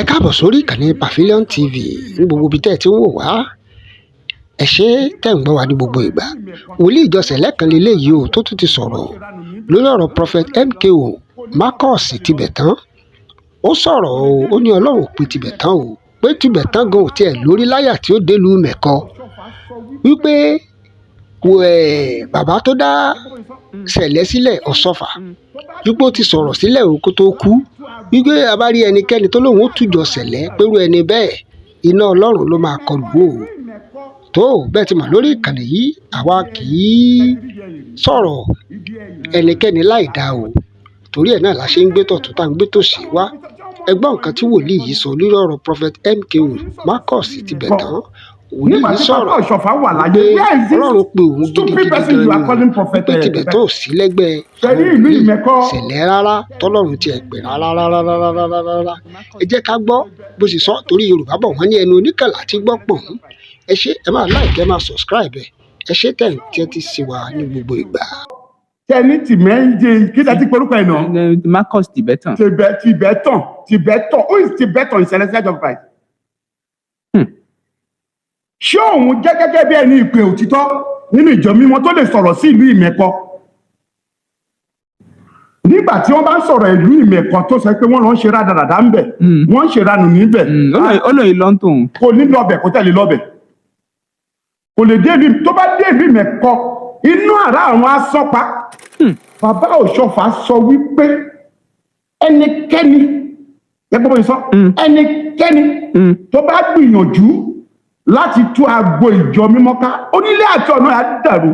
ẹ káàbọ̀ sórí ìkànnì Pavilion TV ní gbogbo ibi tẹ́ ẹ ti ń wò wá. Ẹ ṣé tẹ́ ń gbọ́ wa ní gbogbo ìgbà. Wòlíì ìjọ Sẹ̀lẹ́ kan lélẹ́yìí o tó tún ti sọ̀rọ̀ lórí ọ̀rọ̀ Prophet MKO Marcus Tibetan. Ó sọ̀rọ̀ o, ó ní Ọlọ́run pé Tibetan o, pé Tibetan gan ò tiẹ̀ lórí láyà tí ó dé Ilu-Imeko. Wípé bàbá tó dá Sẹ̀lẹ́ sílẹ̀ Ọ̀ṣọ́fà wípé ó ti sọ̀rọ̀ sílẹ̀ o kó tó kú. Wípé a bá rí ẹnikẹ́ni tó lóun ó tújọ Sẹ̀lẹ́ pẹ̀lú ẹni bẹ́ẹ̀ iná Ọlọ́run ló máa kọlù o. Tó bẹ́ẹ̀ ti mọ̀ lórí ìkànnì yìí àwa kì í sọ̀rọ̀ ẹnikẹ́ni láì dá o, torí ẹ̀ náà la ṣe ń gbé tọ̀tún tá ń gbé tòsì wá. Ẹ gbọ́ nǹkan tí wòlíì yìí sọ lórí ọ̀rọ̀ Prophet MKO Marcus Tibetan. Wòlíì yìí sọ̀rọ̀ pé Ọlọ́run pe òun gidigidi gan ni o, pé Tibetan ò sí lẹ́gbẹ́ Sẹ̀lẹ́ rárá, tọ́lọ́run tiẹ̀ pè rárá. Ẹ jẹ́ ká gbọ́ bó ṣe sọ, torí Yorùbá bọ̀ wọ́n ní ẹnu oníkànlá tí gbọ́ pọ̀n. Ẹ ṣé, ẹ máa like, ẹ máa subscribe ẹ ṣé tẹ̀ ń tẹ́tí sí wa ní gbogbo ìgbà. Tẹni tì méje kí lẹ ti porúkọ ẹ̀ náà. Marcus Tibetan. Tibetan. Who is Tibetan in Celestia of Christ? Ṣé òun jẹ́ gẹ́gẹ́ bí ẹni ìpè òtítọ́ nínú ìjọ mímọ́ tó lè sọ̀rọ̀ sí Ilu-Imeko? Nígbà tí wọ́n bá ń sọ̀rọ̀ Ilu-Imeko tó sọ pé wọ́n lọ ń ṣe rádaràdà ń bẹ̀, wọ́n ń ṣe ranù níbẹ̀. Olóyè lọ́ntòun. Kò ní lọ́bẹ̀ kó tẹ̀lé lọ́bẹ̀. Kò lè dé tó bá dé Ilu-Imeko inú àrá àwọn asọ́pa. Bàbá Ọ̀ṣọ́fà sọ wípé ẹnikẹ́ni ẹnikẹ́ni tó bá gbìyànjú láti tú agbo ìjọ mímọ́ ká, onílé àti ọ̀nà á dàrú.